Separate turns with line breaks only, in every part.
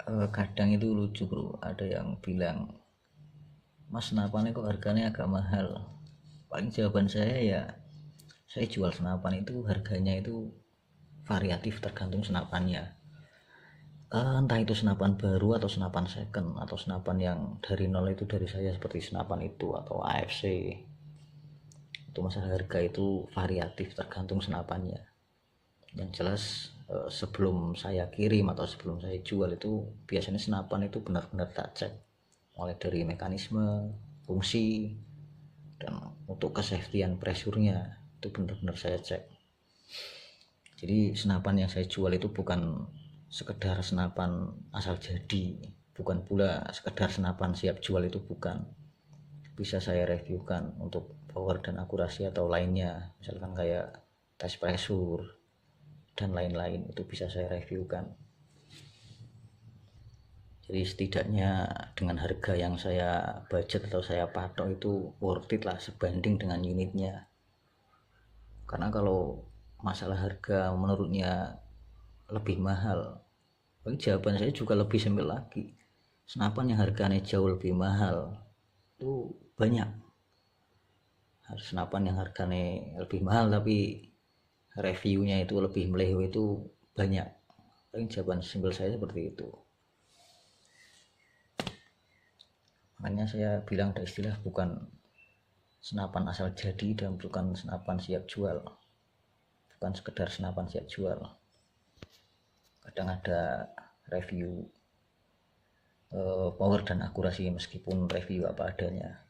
Kadang itu lucu bro, ada yang bilang, mas senapannya kok harganya agak mahal. Paling jawaban saya ya, saya jual senapan itu harganya itu variatif tergantung senapannya. Entah itu senapan baru atau senapan second atau senapan yang dari nol itu dari saya seperti senapan itu atau AFC. Itu masalah harga itu variatif tergantung senapannya. Yang jelas sebelum saya kirim atau sebelum saya jual itu biasanya senapan itu benar-benar tak cek, mulai dari mekanisme, fungsi, dan untuk kesafetyan pressure-nya itu benar-benar saya cek. Jadi senapan yang saya jual itu bukan sekedar senapan asal jadi, bukan pula sekedar senapan siap jual, itu bukan. Bisa saya reviewkan untuk power dan akurasi atau lainnya, misalkan kayak tes pressure dan lain-lain, itu bisa saya reviewkan. Jadi setidaknya dengan harga yang saya budget atau saya patok itu worth it lah sebanding dengan unitnya. Karena kalau masalah harga menurutnya lebih mahal, jawaban saya juga lebih simpel lagi. Senapan yang harganya jauh lebih mahal itu banyak. Senapan yang harganya lebih mahal tapi reviewnya itu lebih meleho itu banyak. Paling jawaban simpel saya seperti itu. Makanya saya bilang ada istilah bukan senapan asal jadi dan bukan senapan siap jual. Bukan sekedar senapan siap jual. Kadang ada review power dan akurasi meskipun review apa adanya.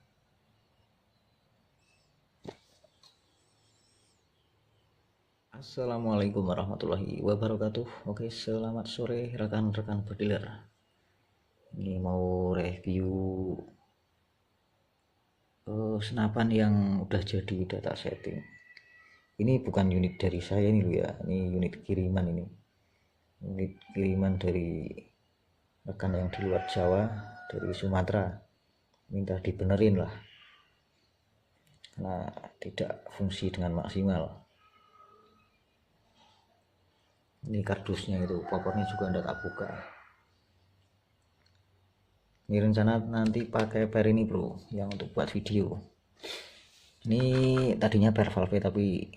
Assalamualaikum warahmatullahi wabarakatuh. Oke, selamat sore rekan-rekan bediler. Ini mau review senapan yang udah jadi data setting. Ini bukan unit dari saya ini loh ya, ini unit kiriman ini. Unit kiriman dari rekan yang di luar Jawa, dari Sumatera. Minta dibenerin lah, karena tidak fungsi dengan maksimal. Ini kardusnya itu, popornya juga tidak tak buka. Ini rencana nanti pakai per ini bro, yang untuk buat video. Ini tadinya per valve, tapi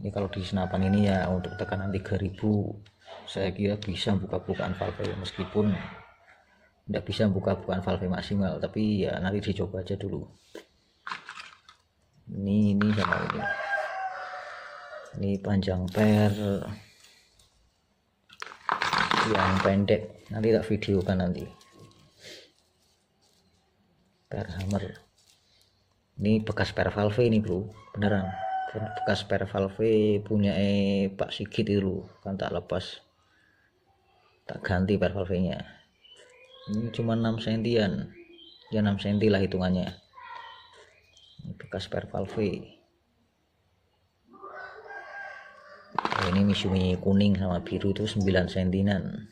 ini kalau di senapan ini ya untuk tekanan 3000 saya kira bisa buka-bukaan valve, meskipun tidak bisa buka-bukaan valve maksimal, tapi ya nanti dicoba aja dulu. Ini sama ini panjang per yang pendek, nanti tak videokan nanti. Per hammer ini bekas per valve ini bro, beneran bekas per valve punya Pak Sigit itu kan, tak lepas, tak ganti per valve nya. Ini cuma 6 sentian ya, 6 senti lah hitungannya. Ini bekas per valve. Ini Misumi kuning sama biru itu 9 sentinan.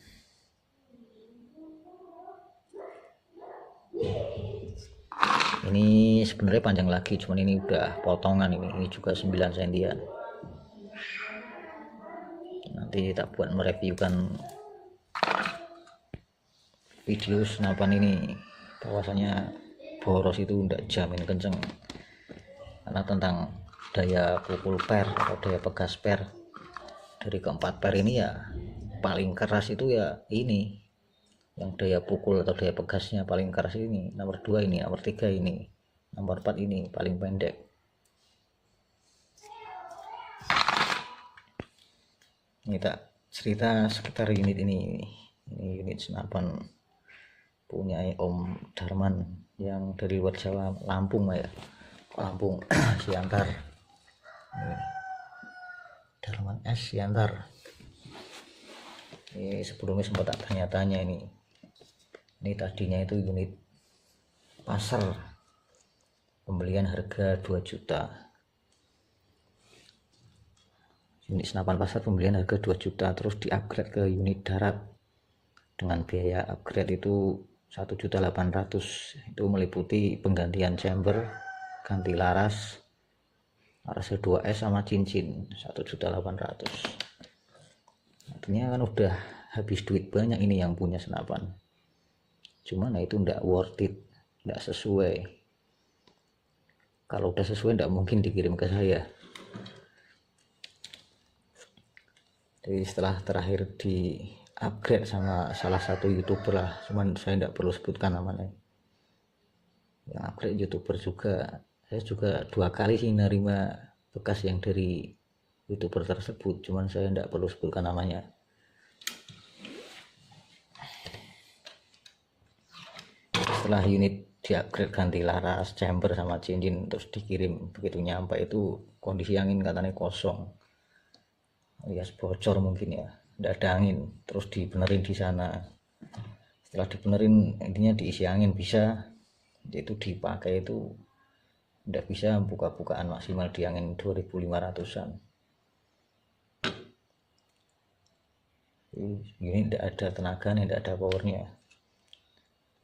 Ini sebenarnya panjang lagi, cuman ini udah potongan. Ini juga 9 sentian. Nanti tak buat mereviewkan video senapan ini, bahwasanya boros itu tidak jamin kenceng, karena tentang daya pukul per atau daya pegas per dari keempat per ini ya paling keras itu ya ini, yang daya pukul atau daya pegasnya paling keras ini nomor 2 ini, nomor 3 ini, nomor 4 ini paling pendek. Ini tak cerita sekitar unit ini unit senapan punya Om Darman yang dari luar Jawa, Lampung ya, Lampung Siantar. Darman S Siantar. Ini sebelumnya sempat tak tanya-tanya ini tadinya itu unit pasar pembelian harga 2 juta. Unit senapan pasar pembelian harga 2 juta, terus di-upgrade ke unit darat dengan biaya upgrade itu 1.800.000. Itu meliputi penggantian chamber, ganti laras 2S sama cincin 1.800.000. Artinya kan udah habis duit banyak ini yang punya senapan. cuman itu ndak worth it, ndak sesuai. Kalau udah sesuai ndak mungkin dikirim ke saya. Jadi setelah terakhir di upgrade sama salah satu youtuber lah, cuman saya ndak perlu sebutkan namanya, yang upgrade youtuber juga. Saya juga 2 kali sih nerima bekas yang dari youtuber tersebut, cuman saya ndak perlu sebutkan namanya. Setelah unit di-upgrade ganti laras, chamber sama cincin, terus dikirim, begitu nyampe itu kondisi angin katanya kosong, alias bocor mungkin ya, tidak ada angin. Terus dibenerin di sana, setelah dibenerin intinya diisi angin bisa, itu dipakai itu tidak bisa buka-bukaan maksimal di angin 2500-an. Ini tidak ada tenaga, tidak ada powernya.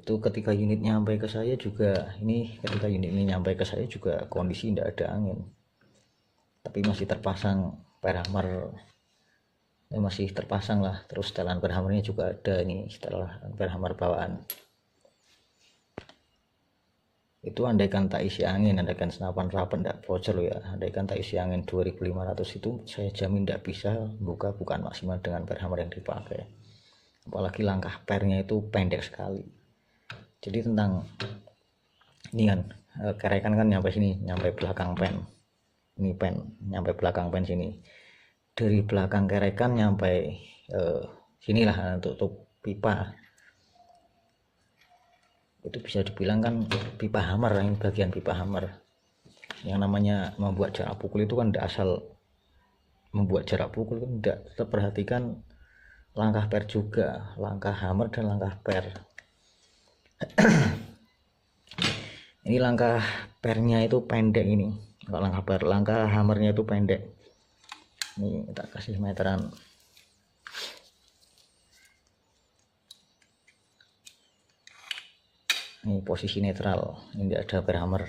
Itu ketika unit nyampe ke saya juga, ketika unit ini nyampe ke saya juga kondisi tidak ada angin, tapi masih terpasang perhammer, masih terpasang lah. Terus setelan perhammernya juga ada, ini setelah perhammer bawaan. Itu andaikan tak isi angin, andaikan senapan rapat tidak bocor ya, andaikan tak isi angin 2500 itu saya jamin tidak bisa bukan maksimal dengan perhammer yang dipakai. Apalagi langkah pernya itu pendek sekali. Jadi tentang ini kan, kerekan kan nyampe sini, nyampe belakang pen, ini pen nyampe belakang pen sini, dari belakang kerekan nyampe sinilah untuk pipa. Itu bisa dibilang kan pipa hammer, ini bagian pipa hammer. Yang namanya membuat jarak pukul itu kan tidak asal membuat jarak pukul, kan tidak, tetap perhatikan langkah per juga, langkah hammer dan langkah per. Ini langkah pernya itu pendek, ini kalau langkah per, langkah hammernya itu pendek. Ini kita kasih meteran. Ini posisi netral, ini tidak ada per hammer.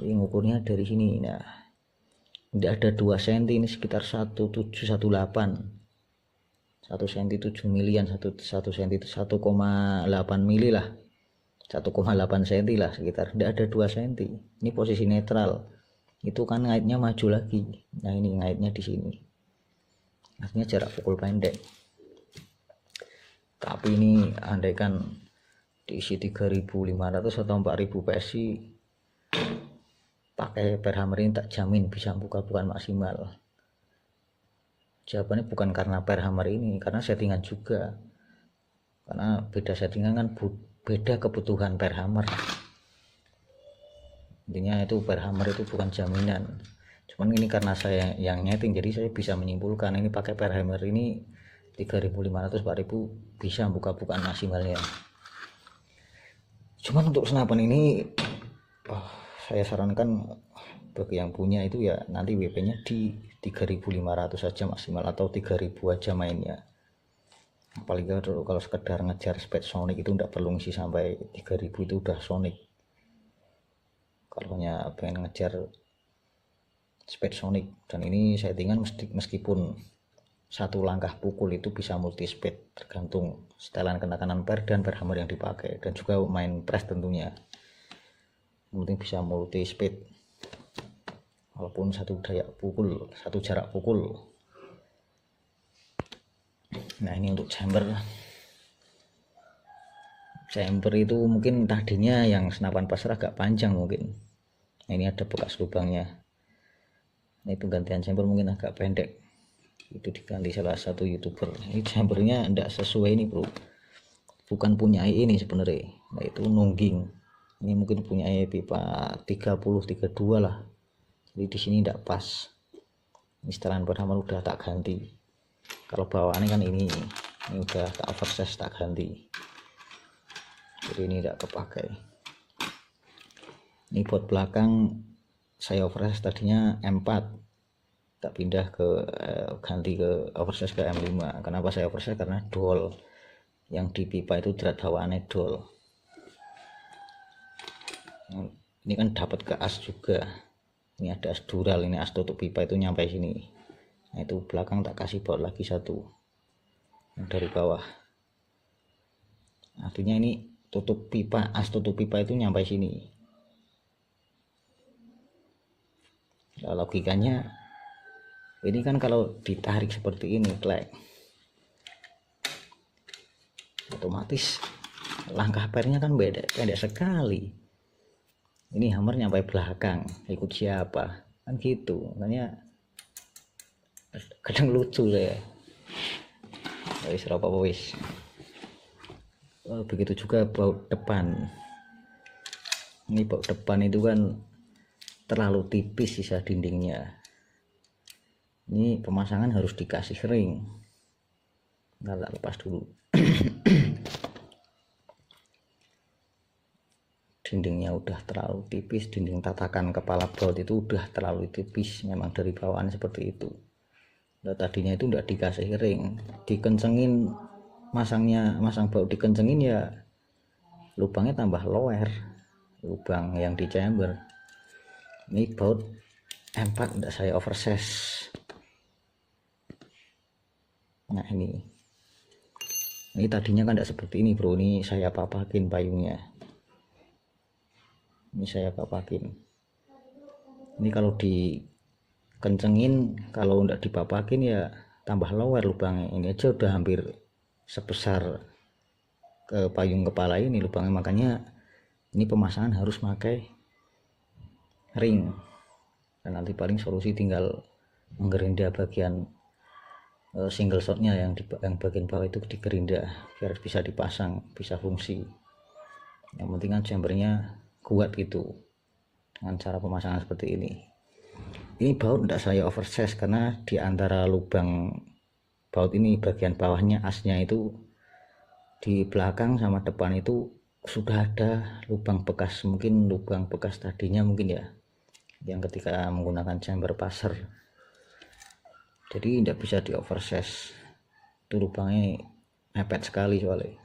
Ini ngukurnya dari sini, nah tidak ada 2 cm, ini sekitar 1718, 1 cm 7 milian, 1 cm itu 1,8 mili lah, 1,8 cm lah sekitar, tidak ada 2 cm. Ini posisi netral, itu kan ngaitnya maju lagi. Nah ini ngaitnya di sini, artinya jarak pukul pendek. Tapi ini andaikan diisi 3500 atau 4000 PSI pakai perhammer ini, tak jamin bisa bukan maksimal. Jawabannya bukan karena perhammer ini, karena settingan juga, karena beda settingan kan, beda kebutuhan perhammer. Intinya itu perhammer itu bukan jaminan. Cuman ini karena saya yang nyeting, jadi saya bisa menyimpulkan ini pakai perhammer ini 3500 4000 bisa bukan maksimalnya. Cuman untuk senapan ini saya sarankan bagi yang punya itu ya nanti WP nya di 3500 saja maksimal, atau 3000 aja mainnya. Apalagi kalau sekedar ngejar speed sonic itu tidak perlu ngisi sampai 3000, itu udah sonic. Kalau hanya pengen ngejar speed sonic, dan ini settingan meskipun satu langkah pukul itu bisa multi speed, tergantung setelan penekanan per dan perhammer yang dipakai, dan juga main press tentunya. Yang penting bisa multi speed, walaupun satu daya pukul, satu jarak pukul. Nah ini untuk chamber itu mungkin tadinya yang senapan pasar agak panjang mungkin. Nah, ini ada bekas lubangnya. Ini penggantian chamber mungkin agak pendek, itu diganti salah satu youtuber. Ini chambernya tidak sesuai ini bro, bukan punya ini sebenarnya. Nah itu nungging, ini mungkin punya pipa 30-32 lah, jadi di sini tidak pas. Ini setelan pertama udah tak ganti. Kalau bawaannya kan ini udah tak oversize, tak ganti, jadi ini tidak kepakai. Ini buat belakang saya oversize, tadinya M4 tak pindah ke ganti ke oversize ke M5. Kenapa saya oversize? Karena dual yang di pipa itu drat bawaannya dual. Ini kan dapat ke as juga, ini ada as dural, ini as tutup pipa itu nyampe sini. Nah itu belakang tak kasih baut lagi satu yang dari bawah, artinya ini tutup pipa, as tutup pipa itu nyampe sini. Nah, logikanya ini kan kalau ditarik seperti ini klek, otomatis langkah pernya kan pendek sekali. Ini hammer nyampe belakang, ikut siapa kan gitu. Makanya kadang lucu saya. Wis apa wis. Begitu juga baut depan. Ini baut depan itu kan terlalu tipis sisa dindingnya. Ini pemasangan harus dikasih ring. Ntar lepas dulu. Dindingnya udah terlalu tipis, dinding tatakan kepala baut itu udah terlalu tipis, memang dari bawahan seperti itu. Nah, tadinya itu udah dikasih ring, dikencengin, masang baut dikencengin ya lubangnya tambah lower, lubang yang di chamber. Ini baut M4 udah saya oversize. Nah ini tadinya kan tidak seperti ini bro, ini saya papakin payungnya, ini saya papakin. Ini kalau dikencengin, kalau tidak dipapakin ya tambah lower lubangnya. Ini aja udah hampir sebesar ke payung kepala ini lubangnya, makanya ini pemasangan harus pakai ring. Dan nanti paling solusi tinggal menggerinda bagian single shotnya yang bagian bawah itu digerinda biar bisa dipasang, bisa fungsi. Yang penting kan chambernya kuat gitu dengan cara pemasangan seperti ini. Ini baut tidak saya oversize karena di antara lubang baut ini bagian bawahnya asnya itu di belakang sama depan itu sudah ada lubang bekas, mungkin lubang bekas tadinya mungkin ya, yang ketika menggunakan chamber passer. Jadi tidak bisa di oversize, itu lubangnya mepet sekali soalnya.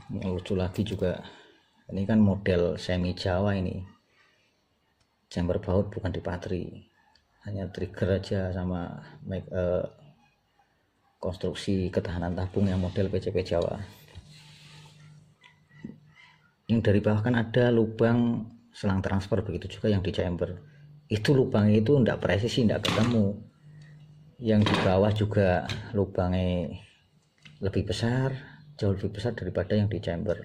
Yang lucu lagi juga, ini kan model semi Jawa ini, chamber baut bukan dipatri, hanya trigger aja sama konstruksi ketahanan tabung yang model PCP Jawa. Yang dari bawah kan ada lubang selang transfer, begitu juga yang di chamber. Itu lubangnya itu tidak presisi, tidak ketemu. Yang di bawah juga lubangnya lebih besar, jauh lebih besar daripada yang di chamber.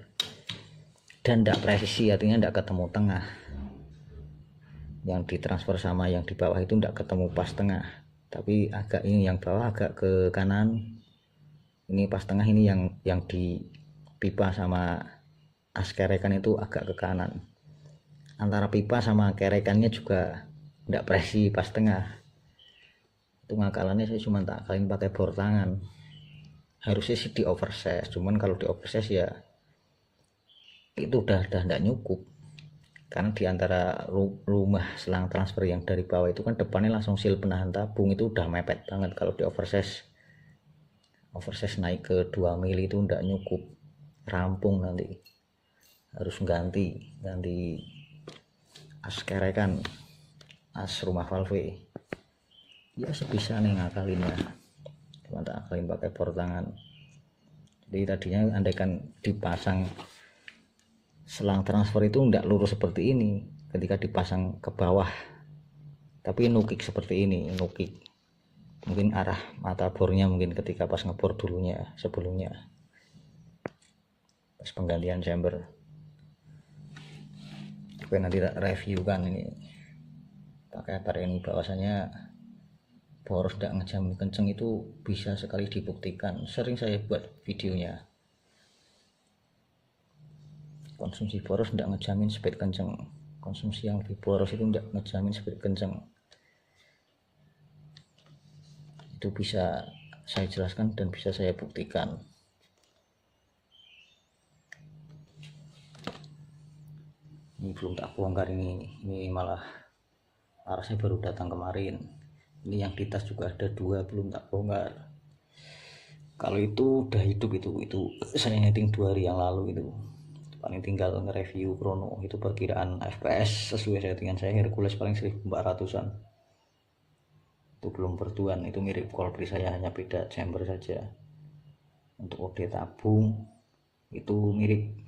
Dan tidak presisi, artinya tidak ketemu tengah. Yang ditransfer sama yang di bawah itu tidak ketemu pas tengah, tapi agak ini yang bawah agak ke kanan, ini pas tengah, ini yang di pipa sama as kerekan itu agak ke kanan. Antara pipa sama kerekannya juga tidak presisi pas tengah. Itu ngakalannya saya cuma tak akalin pakai bor tangan. Harusnya sih di oversize, cuman kalau di oversize ya itu udah tidak nyukup. Karena di antara rumah selang transfer yang dari bawah itu kan depannya langsung seal penahan tabung, itu udah mepet banget. Kalau di oversize naik ke 2 mili itu tidak nyukup, rampung nanti harus ganti as kerekan, as rumah valve. Ya sebisa nih ngakalinnya, cuma tak akalin pakai bor tangan. Jadi tadinya andaikan dipasang selang transfer itu tidak lurus seperti ini ketika dipasang ke bawah, tapi nukik seperti ini, nukik. Mungkin arah mata bornya mungkin ketika pas ngebor dulunya, sebelumnya pas penggantian chamber. Oke, nanti review kan ini pakai apa ini, bahwasanya boros tidak ngejamin kenceng itu bisa sekali dibuktikan. Sering saya buat videonya. Konsumsi boros tidak ngejamin speed kenceng, konsumsi yang lebih boros itu tidak ngejamin speed kenceng. Itu bisa saya jelaskan dan bisa saya buktikan. Ini belum tak bongkar, ini malah arasnya baru datang kemarin. Ini yang di tas juga ada 2 belum tak bongkar. Kalau itu udah hidup itu saya netting 2 hari yang lalu itu. Paling tinggal nge-review chrono, itu perkiraan FPS sesuai settingan saya Hercules paling 1400-an. itu belum bertuan, itu mirip Colbri saya, hanya beda chamber saja. Untuk OD tabung itu mirip